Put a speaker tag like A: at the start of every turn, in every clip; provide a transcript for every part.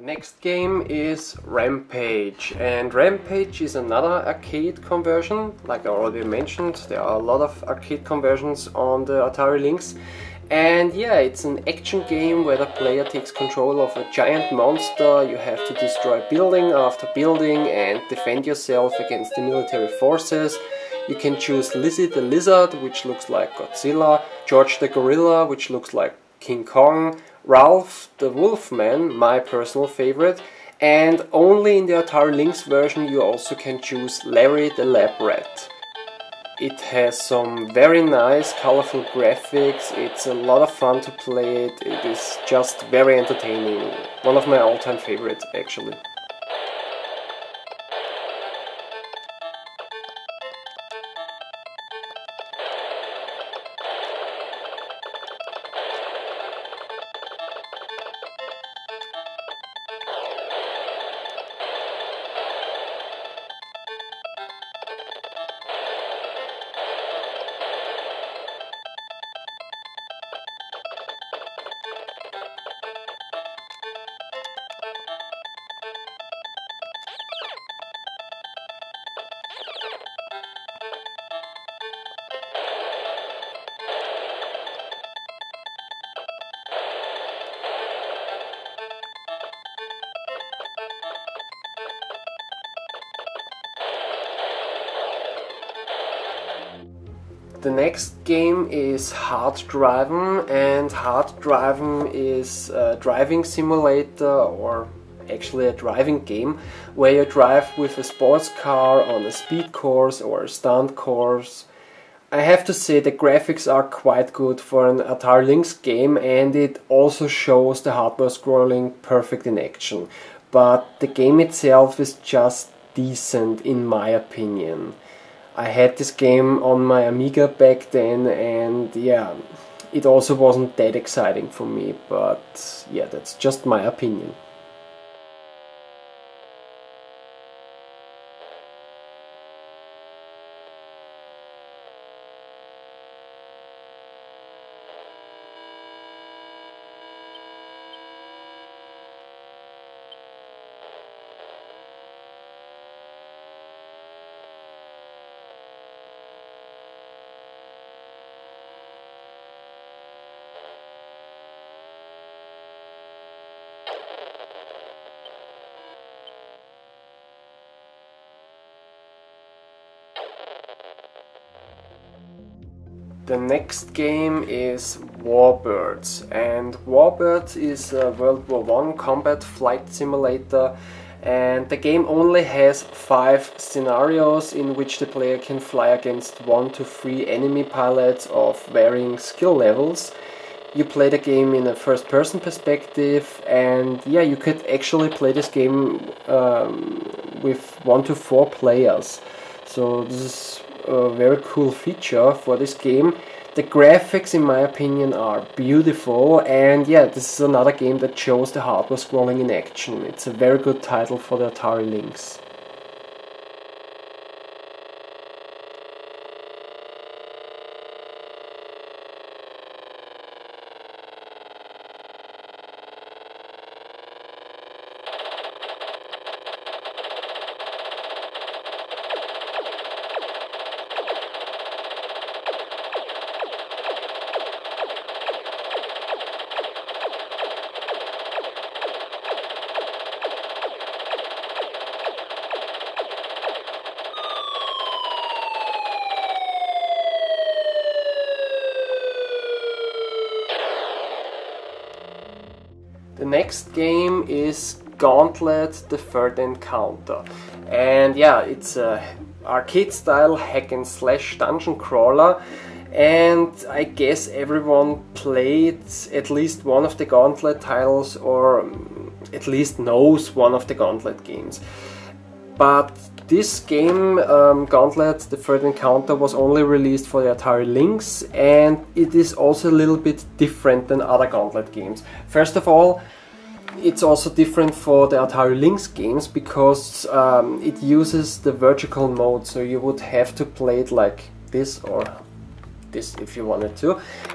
A: next game is Rampage, and Rampage is another arcade conversion. Like I already mentioned, there are a lot of arcade conversions on the ATARI LYNX. And yeah, it's an action game where the player takes control of a giant monster. You have to destroy building after building and defend yourself against the military forces. You can choose Lizzie the Lizard, which looks like Godzilla, George the Gorilla, which looks like King Kong, Ralph the Wolfman, my personal favorite, and only in the ATARI LYNX version you also can choose Larry the Lab Rat. It has some very nice colorful graphics, it's a lot of fun to play it is just very entertaining. One of my all-time favorites actually. The next game is Hard Driven, and Hard Driven is a driving simulator, or actually a driving game, where you drive with a sports car on a speed course or a stunt course. I have to say the graphics are quite good for an ATARI LYNX game, and it also shows the hardware scrolling perfect in action. But the game itself is just decent in my opinion. I had this game on my Amiga back then, and yeah, it also wasn't that exciting for me, but yeah, that's just my opinion. The next game is Warbirds, and Warbirds is a World War I combat flight simulator, and the game only has 5 scenarios in which the player can fly against 1 to 3 enemy pilots of varying skill levels. You play the game in a first-person perspective, and yeah, you could actually play this game with 1 to 4 players. So this is a very cool feature for this game. The graphics in my opinion are beautiful, and yeah, this is another game that shows the hardware scrolling in action. It's a very good title for the ATARI LYNX. The next game is Gauntlet The Third Encounter, and yeah, it's a arcade style hack and slash dungeon crawler, and I guess everyone played at least one of the Gauntlet titles, or at least knows one of the Gauntlet games. But this game, Gauntlet The Third Encounter, was only released for the ATARI LYNX, and it is also a little bit different than other Gauntlet games. First of all, it's also different for the ATARI LYNX games because it uses the vertical mode, so you would have to play it like this or this if you wanted to.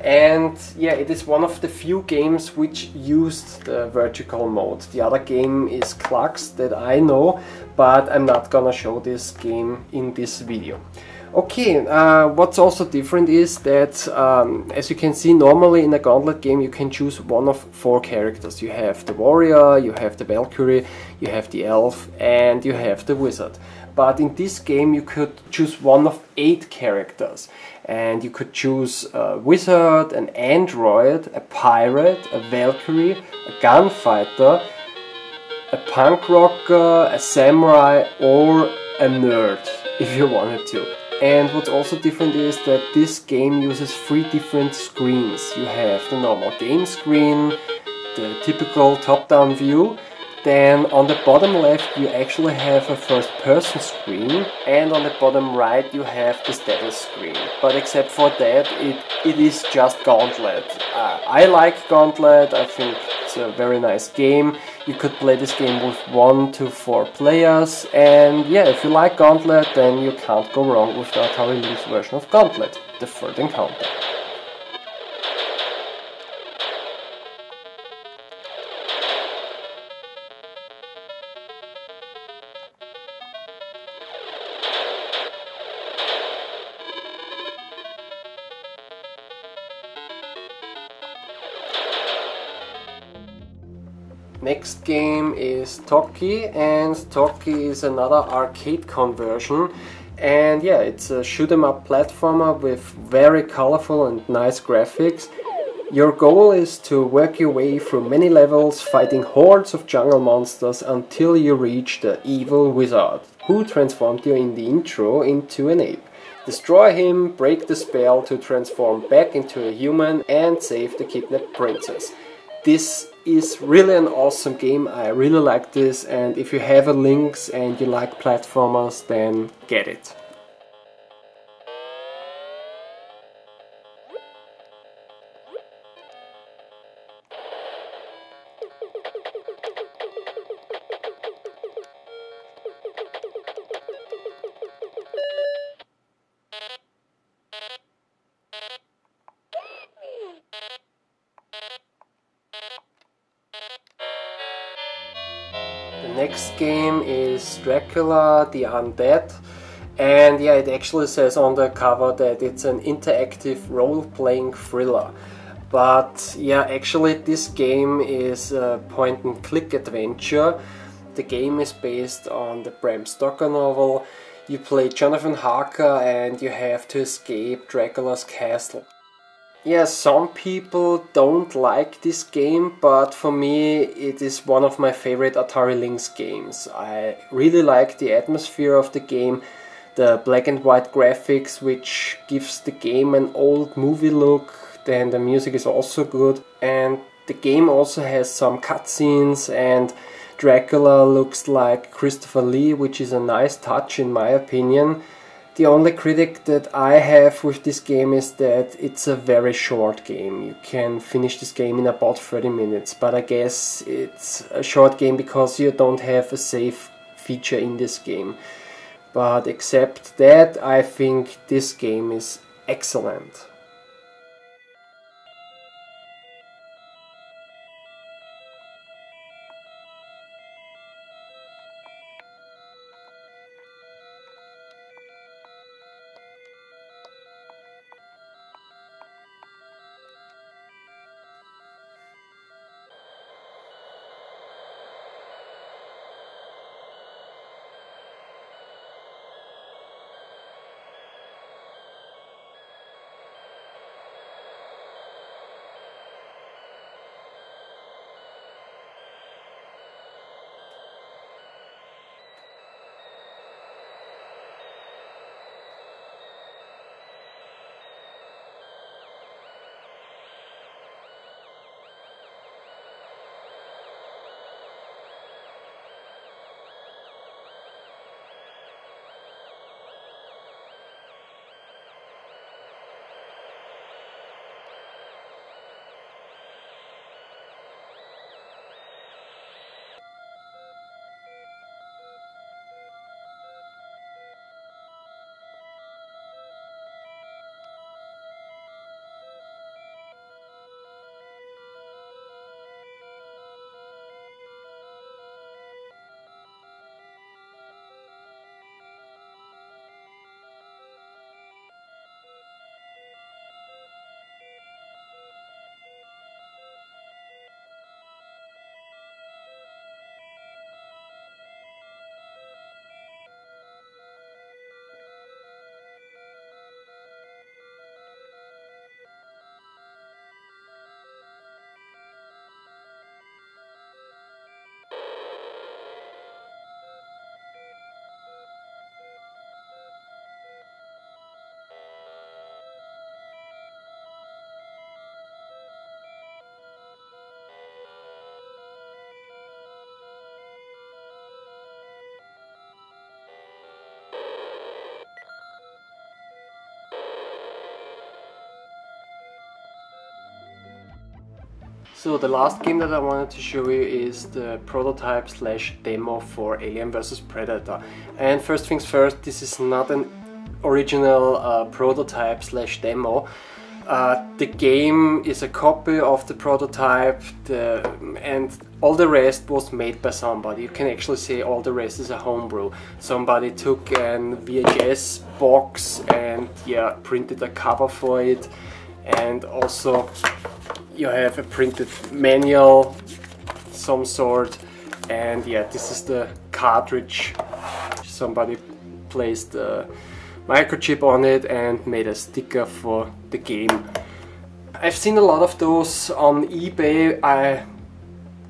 A: And yeah, it is one of the few games which used the vertical mode. The other game is Clux that I know, but I'm not gonna show this game in this video. Okay, what's also different is that, as you can see, normally in a Gauntlet game you can choose one of 4 characters. You have the warrior, you have the Valkyrie, you have the elf, and you have the wizard. But in this game you could choose one of 8 characters. And you could choose a wizard, an android, a pirate, a Valkyrie, a gunfighter, a punk rocker, a samurai, or a nerd, if you wanted to. And what's also different is that this game uses 3 different screens. You have the normal game screen, the typical top-down view, then on the bottom left you actually have a first-person screen, and on the bottom right you have the status screen. But except for that, it is just Gauntlet. I like Gauntlet, I think it's a very nice game. You could play this game with 1 to 4 players, and yeah, if you like Gauntlet, then you can't go wrong with the ATARI LYNX version of Gauntlet, the third encounter. Next game is Toki, and Toki is another arcade conversion, and yeah, it's a shoot 'em up platformer with very colorful and nice graphics. Your goal is to work your way through many levels, fighting hordes of jungle monsters until you reach the evil wizard, who transformed you in the intro into an ape. Destroy him, break the spell to transform back into a human, and save the kidnapped princess. This is really an awesome game. I really like this, and if you have a Lynx and you like platformers, then get it. The next game is Dracula The Undead, and yeah, it actually says on the cover that it's an interactive role-playing thriller. But yeah, actually this game is a point-and-click adventure. The game is based on the Bram Stoker novel. You play Jonathan Harker and you have to escape Dracula's castle. Yeah, some people don't like this game, but for me it is one of my favorite ATARI LYNX games. I really like the atmosphere of the game, the black and white graphics which gives the game an old movie look, then the music is also good, and the game also has some cutscenes, and Dracula looks like Christopher Lee, which is a nice touch in my opinion. The only critic that I have with this game is that it's a very short game. You can finish this game in about 30 minutes, but I guess it's a short game because you don't have a save feature in this game. But except that, I think this game is excellent. So the last game that I wanted to show you is the prototype slash demo for Alien vs Predator. And first things first, this is not an original prototype slash demo. The game is a copy of the prototype, and all the rest was made by somebody. You can actually say all the rest is a homebrew. Somebody took an VHS box and printed a cover for it, and also you have a printed manual some sort, and this is the cartridge. Somebody placed a microchip on it and made a sticker for the game. I've seen a lot of those on eBay. I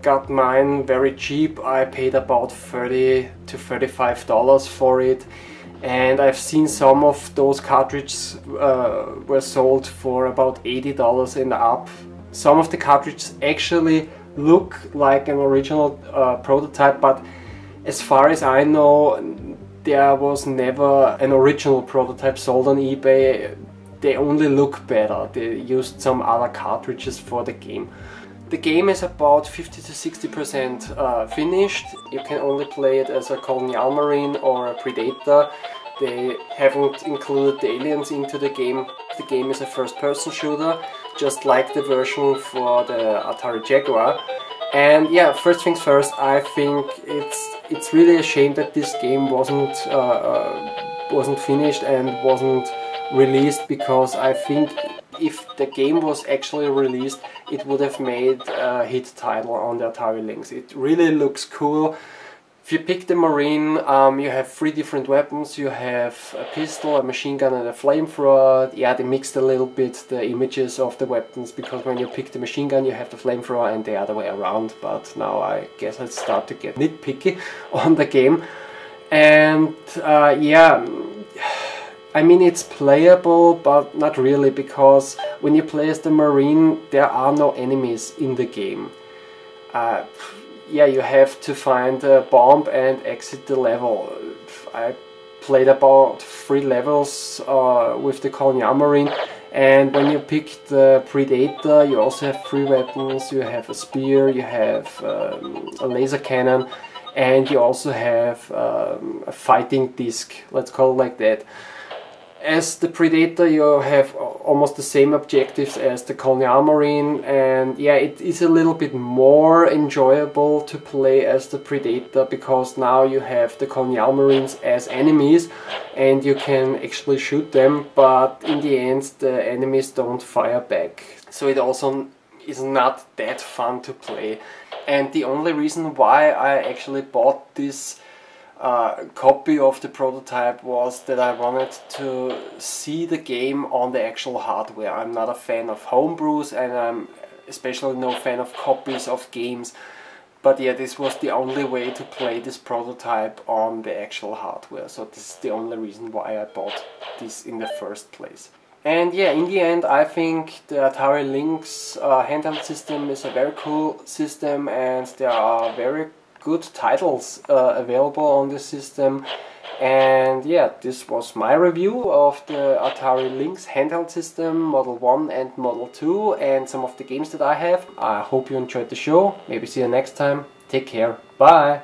A: got mine very cheap. I paid about $30 to $35 for it, and I've seen some of those cartridges were sold for about $80 and up. Some of the cartridges actually look like an original prototype, but as far as I know, there was never an original prototype sold on eBay. They only look better. They used some other cartridges for the game. The game is about 50 to 60% finished. You can only play it as a colonial marine or a predator. They haven't included the aliens into the game. The game is a first-person shooter, just like the version for the Atari Jaguar. And first things first, I think it's really a shame that this game wasn't finished and wasn't released, because I think if the game was actually released, it would have made a hit title on the ATARI LYNX. It really looks cool. If you pick the Marine, you have 3 different weapons. You have a pistol, a machine gun and a flamethrower. They mixed a little bit the images of the weapons, because when you pick the machine gun you have the flamethrower and the other way around. But now I guess I'll start to get nitpicky on the game. And I mean, it's playable, but not really, because when you play as the Marine there are no enemies in the game. You have to find a bomb and exit the level. I played about 3 levels with the colonial marine, and when you pick the predator you also have 3 weapons. You have a spear, you have a laser cannon, and you also have a fighting disc, let's call it like that. As the Predator you have almost the same objectives as the colonial marine, and it is a little bit more enjoyable to play as the Predator, because now you have the colonial marines as enemies and you can actually shoot them, but in the end the enemies don't fire back. So it also is not that fun to play. And the only reason why I actually bought this copy of the prototype was that I wanted to see the game on the actual hardware. I'm not a fan of homebrews, and I'm especially no fan of copies of games, but this was the only way to play this prototype on the actual hardware. So this is the only reason why I bought this in the first place. And in the end I think the Atari Lynx handheld system is a very cool system, and there are very good titles available on the system. And this was my review of the Atari Lynx handheld system Model 1 and Model 2, and some of the games that I have. I hope you enjoyed the show. Maybe see you next time. Take care. Bye.